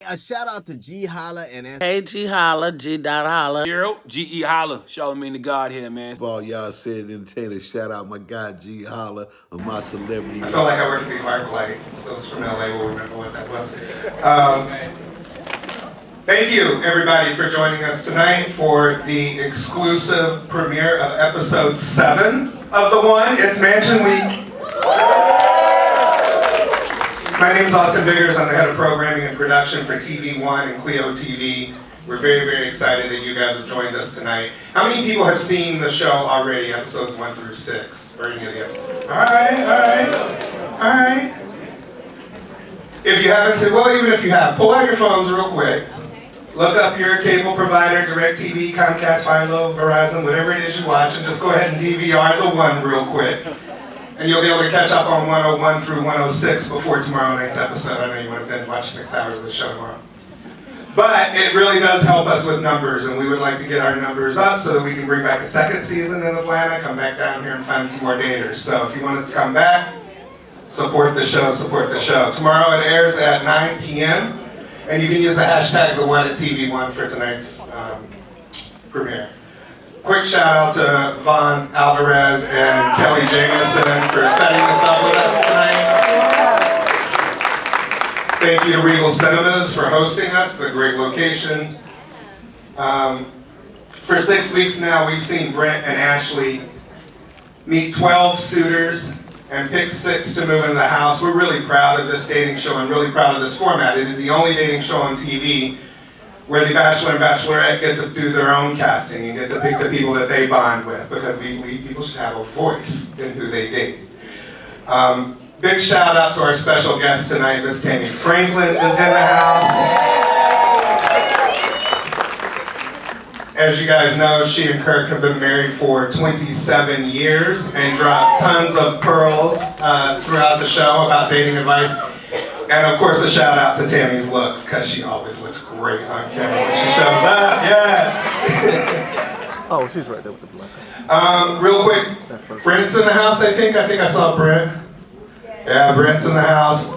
A shout out to Ge.Holla and Hey, Ge.Holla, G.Holla. Ge.Holla, show me the God here, man. All y'all said entertainer, shout out my guy Ge.Holla of MyCelebrityLife. I felt like I worked at the ArcLight. Those from LA will remember what that was. Thank you, everybody, for joining us tonight for the exclusive premiere of episode 7 of The One. It's Mansion Week. My name is Austin Biggers. I'm the head of programming and production for TV One and Clio TV. We're very, very excited that you guys have joined us tonight. How many people have seen the show already, episodes 1 through 6, or any of the episodes? All right. If you haven't seen, well, even if you have, pull out your phones real quick. Look up your cable provider, DirecTV, Comcast, Philo, Verizon, whatever it is you watch, and just go ahead and DVR The One real quick. And you'll be able to catch up on 101 through 106 before tomorrow night's episode. I know you want to binge watch 6 hours of the show tomorrow. But it really does help us with numbers, and we would like to get our numbers up so that we can bring back a second season in Atlanta, come back down here and find some more daters. So if you want us to come back, support the show, support the show. Tomorrow it airs at 9 p.m. And you can use the hashtag The One at TV One for tonight's premiere. Quick shout out to Vaughn, Alvarez, and Kelly Jamison for setting this up with us tonight. Thank you to Regal Cinemas for hosting us. It's a great location. For 6 weeks now, we've seen Brent and Ashley meet 12 suitors and pick 6 to move in the house. We're really proud of this dating show and really proud of this format. It is the only dating show on TV where the Bachelor and Bachelorette get to do their own casting and get to pick the people that they bond with, because we believe people should have a voice in who they date. Big shout out to our special guest tonight, Miss Tammy Franklin is in the house. As you guys know, she and Kirk have been married for 27 years and dropped tons of pearls throughout the show about dating advice. And of course, a shout out to Tammy's looks, because she always looks great on camera when she shows up. Yes! Oh, she's right there with the black. Real quick, Brent's in the house, I think. I saw Brent. Yeah, Brent's in the house.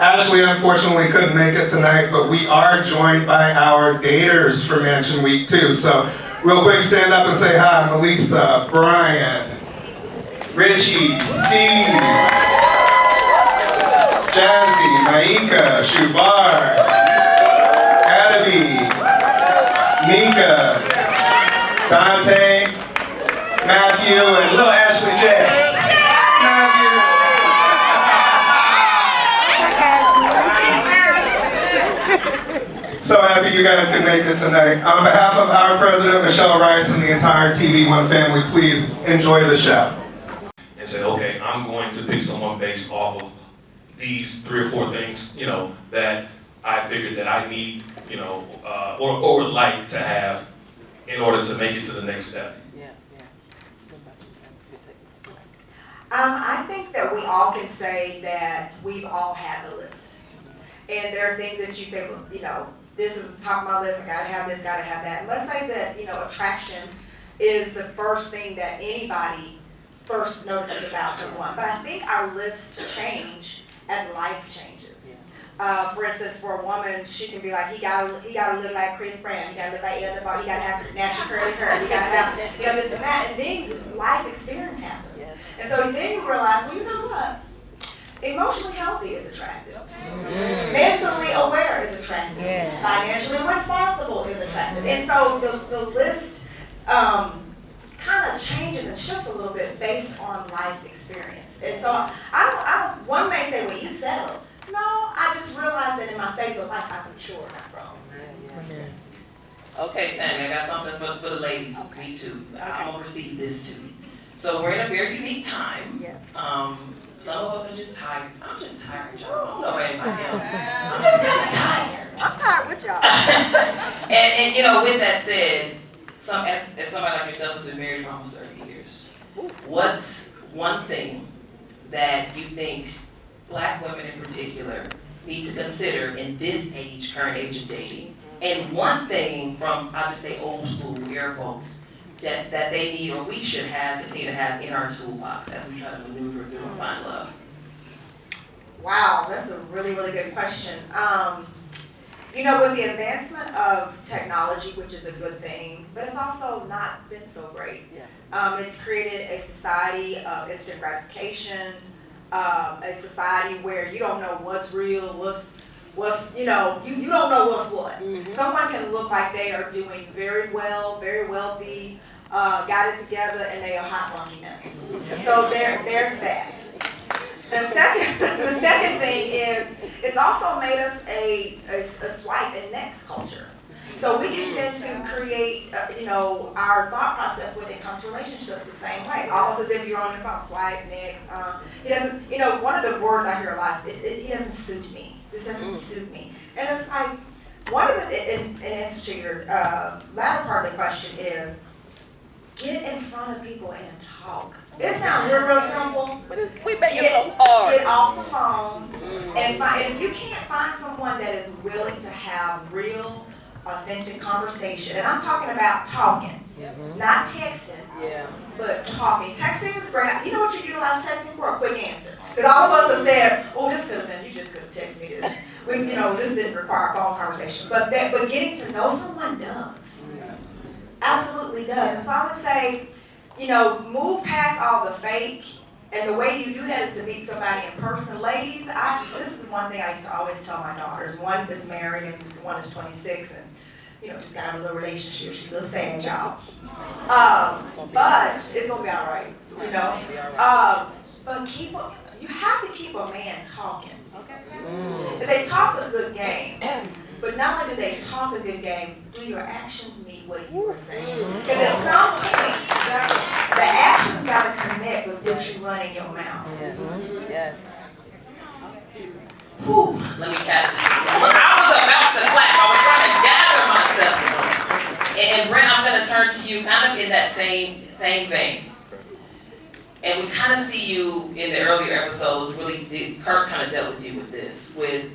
Ashley unfortunately couldn't make it tonight, but we are joined by our daters for Mansion Week 2. So, real quick, stand up and say hi. Melissa, Brian, Richie, Steve, Jazzy, Maika, Shubar, Adabi, Mika, Dante, Matthew, and little Ashley J. So happy you guys can make it tonight. On behalf of our president, Michelle Rice, and the entire TV One family, please enjoy the show. And say, okay, I'm going to pick someone based off of these 3 or 4 things, that I figured that I need, or would like to have in order to make it to the next step. I think that we all can say that we've all had a list. And there are things that you say, well, this is the top of my list, I gotta have this, gotta have that. And let's say that, attraction is the first thing that anybody first notices about someone. But I think our lists change as life changes. For instance, for a woman, she can be like, he gotta look like Chris Brown, he gotta look like Elder Ball, he gotta have natural curly hair, he gotta have, this and that. And then life experience happens. And so then you realize, well, you know what? Emotionally healthy is attractive. Mentally aware is attractive. Financially responsible is attractive. And so the list kind of changes and shifts a little bit based on life experience. And so one may say, well, you settled. No, I just realized that in my phase of life, I've matured, I've grown. Okay, Tammy, I got something for the ladies. Okay. Me too. I'm gonna receive this too. So we're in a very unique time. Yes. Some of us are just tired. I'm just tired, y'all. I don't know about anybody else. I'm just kind of tired. I'm tired with y'all. and with that said, as somebody like yourself who's been married for almost 30 years, what's one thing that you think Black women in particular need to consider in this current age of dating? And one thing from, I'll just say old school, air quotes, that they need or we should continue to have in our toolbox as we try to maneuver through and find love? Wow, that's a really, really good question. You know, with the advancement of technology, which is a good thing, but it's also not been so great. It's created a society of instant gratification, a society where you don't know what's real, what's you don't know what's what. Someone can look like they are doing very well, very wealthy, got it together, and they are hot funky mess. So there's that. The second thing is it's also made us a swipe and next culture. So we can tend to create, our thought process when it comes to relationships the same way. Almost as if you're on your phone, swipe, next. He doesn't, one of the words I hear a lot is, he doesn't suit me. This doesn't suit me. And it's like, one of the, in answer to your latter part of the question is, get in front of people and talk. It sounds real simple. But we make it so hard. Get off the phone and if you can't find someone that is willing to have real, authentic conversation, and I'm talking about talking, not texting, but talking. Texting is great. You know what you utilize texting for? A quick answer. Because all of us have said, oh, this could have been, you just could have texted me this. This didn't require a phone conversation. But getting to know someone does. Absolutely does. And so I would say, move past all the fake, and the way you do that is to meet somebody in person. Ladies, this is one thing I used to always tell my daughters. One is married and one is 26, and just got a little relationship. She's a little sad, y'all. But it's gonna be all right, But you have to keep a man talking. If they talk a good game, but not only do they talk a good game, do your actions meet what you were saying? Because at some point, the actions got to connect with what you run in your mouth. Yes. Whew. Let me catch it. I was about to clap. I was trying to gather myself. And Brent, I'm going to turn to you kind of in that same vein. And we kind of see you in the earlier episodes, Kirk kind of dealt with you with this, with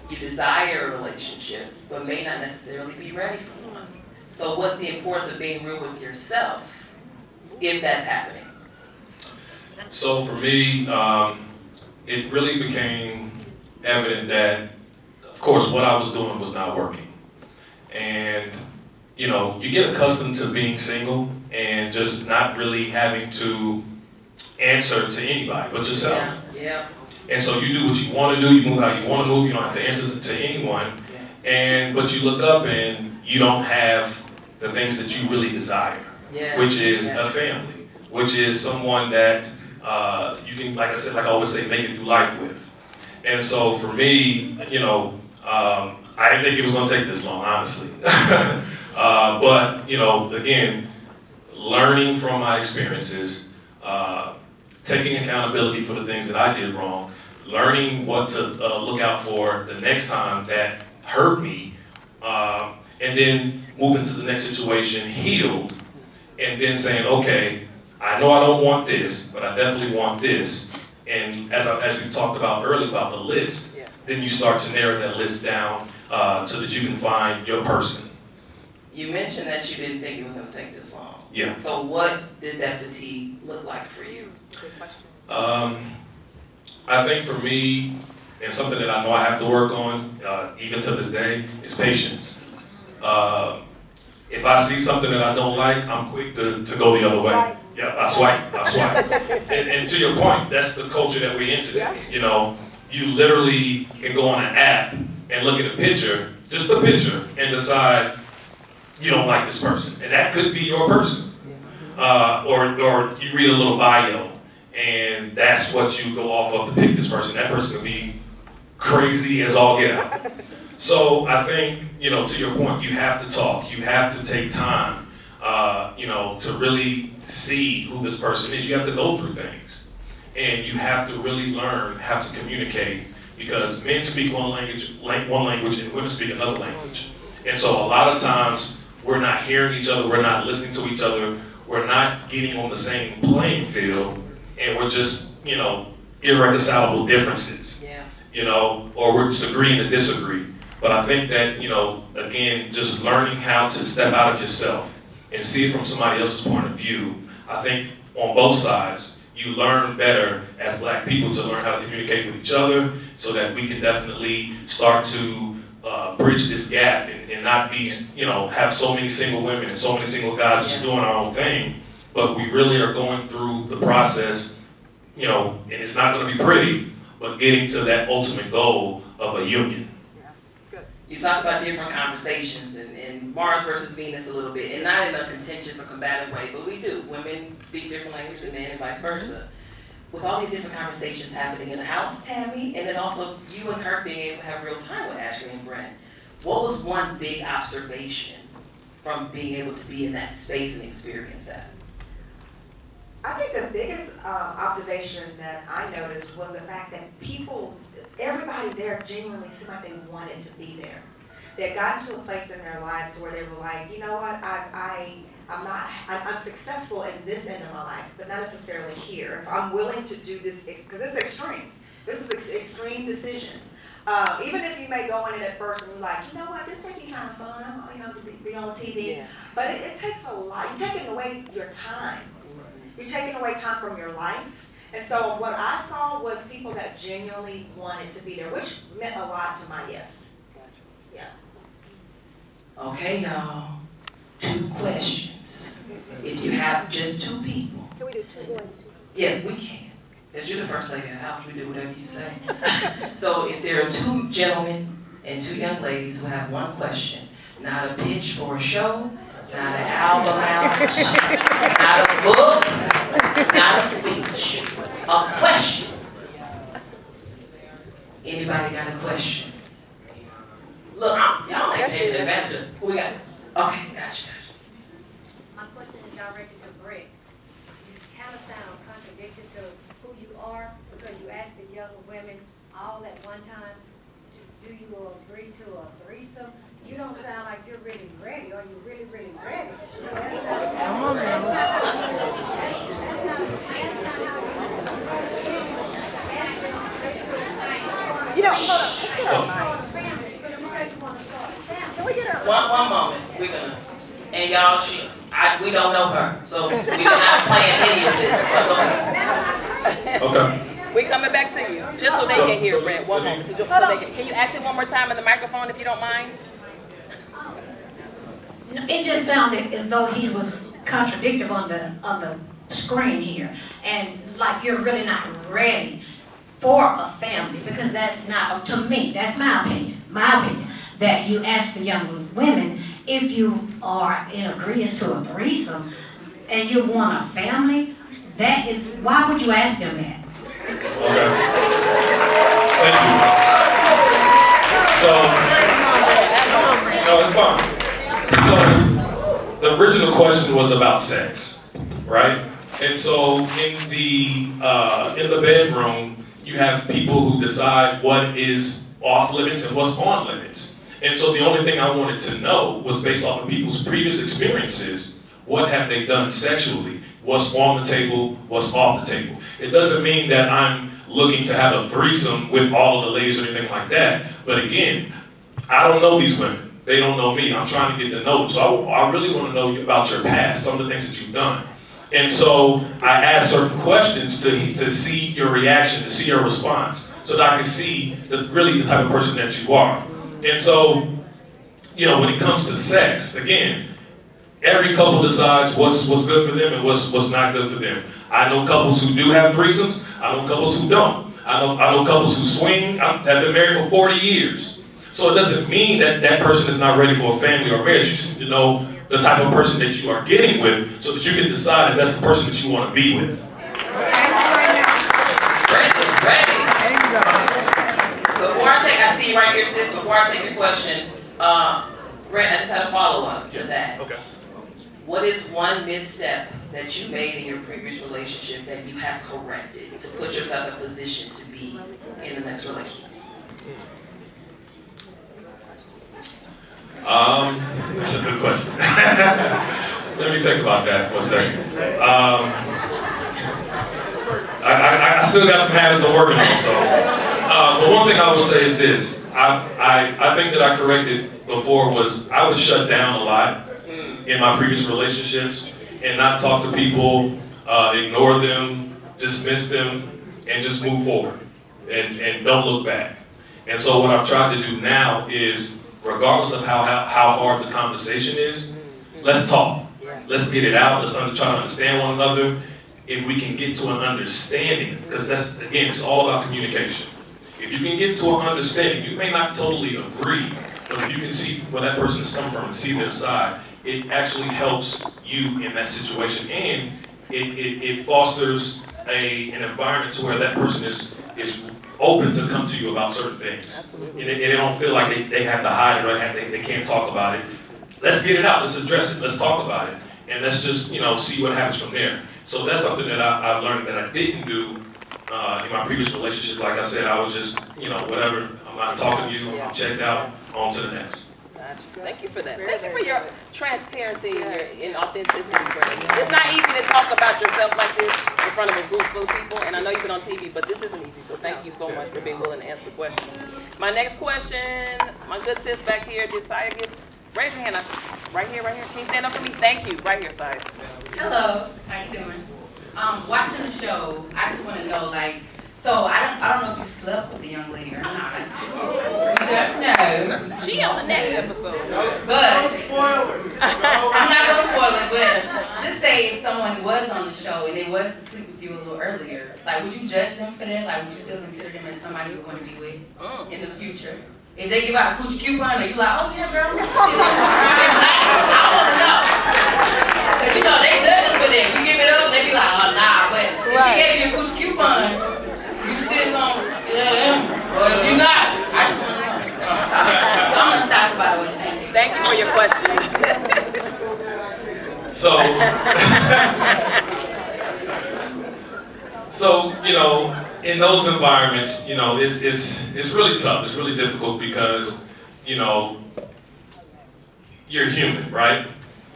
you desire a relationship, but may not necessarily be ready for one. So what's the importance of being real with yourself if that's happening? So for me, it really became evident that, of course, what I was doing was not working. And, you get accustomed to being single and just not really having to answer to anybody but yourself. Yeah. And so you do what you want to do, you move how you want to move, you don't have to answer to anyone. But you look up and you don't have the things that you really desire, which is a family, which is someone that you can, like I said, like I always say, make it through life with. And so for me, I didn't think it was going to take this long, honestly. But, again, learning from my experiences, taking accountability for the things that I did wrong, learning what to look out for the next time that hurt me, and then moving to the next situation, healed, and then saying, okay, I know I don't want this, but I definitely want this. And as we talked about earlier about the list, then you start to narrow that list down so that you can find your person. You mentioned that you didn't think it was going to take this long. Yeah. So what did that fatigue look like for you? I think for me, and something that I know I have to work on, even to this day, is patience. If I see something that I don't like, I'm quick to go the other way. Yeah, I swipe. And to your point, that's the culture that we're in today. You literally can go on an app and look at a picture, just a picture, and decide you don't like this person. And that could be your person. Or you read a little bio, and that's what you go off of to pick this person. That person could be crazy as all get out. So I think, to your point, you have to talk. You have to take time, to really see who this person is. You have to go through things. And you have to really learn how to communicate, because men speak one language and women speak another language. And so a lot of times we're not hearing each other, we're not listening to each other, we're not getting on the same playing field, and we're just, irreconcilable differences. Or we're just agreeing to disagree. But I think that, again, just learning how to step out of yourself and see it from somebody else's point of view, I think on both sides, you learn better as Black people to learn how to communicate with each other so that we can definitely start to bridge this gap and not be, have so many single women and so many single guys just doing our own thing, but we really are going through the process, and it's not going to be pretty, but getting to that ultimate goal of a union. You talked about different conversations and Mars versus Venus a little bit, and not in a contentious or combative way, but we do. Women speak different language than men and vice versa. With all these different conversations happening in the house, Tammy, and then also you and Kirk being able to have real time with Ashley and Brent, what was one big observation from being able to be in that space and experience that? I think the biggest observation that I noticed was the fact that everybody there genuinely seemed like they wanted to be there. They got to a place in their lives where they were like, you know what, I'm successful in this end of my life, but not necessarily here. So I'm willing to do this, because it's extreme. This is an extreme decision. Even if you may go in it at first and be like, you know what, this may be kind of fun, to be on TV. Yeah. But it takes a lot. You're taking away your time. You're taking away time from your life. And so what I saw was people that genuinely wanted to be there, which meant a lot to my yes. Yeah. Okay, y'all. 2 questions. If you have just 2 people. Can we do 2 1 2? Yeah, we can. Because you're the first lady in the house, we do whatever you say. So if there are 2 gentlemen and 2 young ladies who have 1 question, not a pitch for a show, not an album out, not a book, not a speech, a question. Anybody got a question? Look, y'all ain't taking advantage of it. Who we got? Okay, gotcha. My question is directed to Brett. You kind of sound contradictory to who you are because you asked the young women all at one time, do you agree to a threesome? You don't sound like you're really ready. Are you really, really ready? Come on, man. Hold up. Can we get her? One moment. We're gonna, and y'all, we don't know her, so we're not playing any of this. But go ahead. Okay. We're coming back to you, just so they can hear, Brent. One moment. So they can you ask it one more time in the microphone if you don't mind? It just sounded as though he was contradictory on the screen here, and like you're really not ready for a family, because that's not, to me, that's my opinion, that you ask the young women if you are in agreement to a threesome and you want a family. That is, why would you ask them that? Okay. Thank you. So, no, it's fine. So, the original question was about sex, right? And so, in the bedroom, you have people who decide what is off limits and what's on limits. And so, the only thing I wanted to know was based off of people's previous experiences, what have they done sexually? What's on the table? What's off the table? It doesn't mean that I'm looking to have a threesome with all of the ladies or anything like that. But again, I don't know these women. They don't know me. I'm trying to get to know them. So I really want to know about your past, some of the things that you've done. And so I asked certain questions to see your reaction, to see your response, so that I can see really the type of person that you are. And so, when it comes to sex, again, every couple decides what's good for them and what's not good for them. I know couples who do have threesomes. I know couples who don't. I know couples who swing. Have been married for 40 years. So it doesn't mean that that person is not ready for a family or marriage. You just need to know the type of person that you are getting with, so that you can decide if that's the person that you want to be with. Brent is ready. Before I see you right here, sis. Before I take your question, Brent, I just had a follow-up to that. Okay. What is one misstep that you made in your previous relationship that you have corrected to put yourself in a position to be in the next relationship? That's a good question. Let me think about that for a second. I still got some habits I'm working on. So, but one thing I will say is this: I think that I corrected before was I would shut down a lot in my previous relationships and not talk to people, ignore them, dismiss them, and just move forward and don't look back. And so what I've tried to do now is regardless of how hard the conversation is, let's talk. Let's get it out. Let's try to understand one another. If we can get to an understanding, because that's, again, it's all about communication. If you can get to an understanding, you may not totally agree, but if you can see where that person is coming from and see their side, it actually helps you in that situation, and it fosters an environment to where that person is open to come to you about certain things. And they don't feel like they have to hide it or they can't talk about it. Let's get it out, let's address it, let's talk about it, and let's just see what happens from there. So that's something that I've learned that I didn't do in my previous relationship. Like I said, I was just, whatever, I'm not talking to you, I'm checked out, on to the next. Thank you for that. Thank you for your transparency and authenticity. It's not easy to talk about yourself like this in front of a group full of people, and I know you've been on TV, but this isn't easy, so thank you so much for being willing to answer questions. My next question, my good sis back here, did Saya raise your hand, right here, can you stand up for me? Thank you, right here, Saya. Hello, how you doing? Watching the show, I just want to know, so I don't know if you slept with the young lady or not. You don't know. She on the next episode. But I'm not gonna spoil it, but just say if someone was on the show and they was to sleep with you a little earlier, would you judge them for that? Would you still consider them as somebody you want to be with in the future? If they give out a coochie coupon, are you like, oh yeah, girl? I want to know. Because they judge us for that. You give it up, they be like, oh nah. But if she gave you a coochie coupon, you still gonna, or if you're not, I just want to know. I'm gonna stop about it. Thank you. Thank you for your question. So, in those environments, it's really tough. It's really difficult because, you're human, right?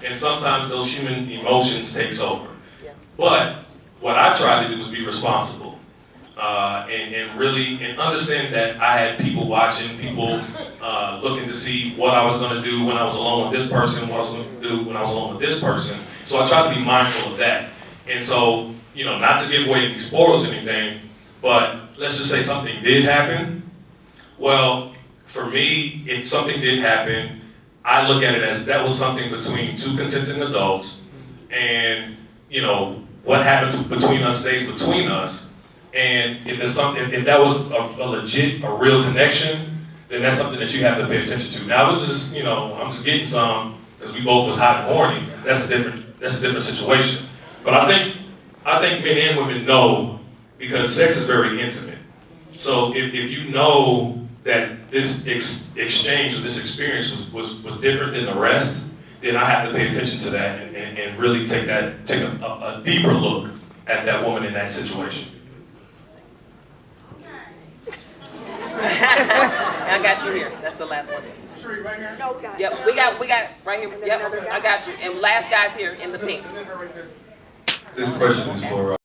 And sometimes those human emotions takes over. But what I try to do is be responsible. And understand that I had people watching, people looking to see what I was going to do when I was alone with this person, what I was going to do when I was alone with this person. So I try to be mindful of that. And so, not to give away any spoilers or anything, but let's just say something did happen. Well, for me, if something did happen, I look at it as that was something between two consenting adults, and what happens between us stays between us. And if that was a real connection, then that's something that you have to pay attention to. Now, it was just, I'm just getting some because we both was hot and horny. That's a different situation. But I think men and women know, because sex is very intimate. So if you know that this exchange or this experience was different than the rest, then I have to pay attention to that and really take a deeper look at that woman in that situation. I got you here. That's the last one. Yep, we got right here. Yep, I got you. And last guy's here in the pink. This question is for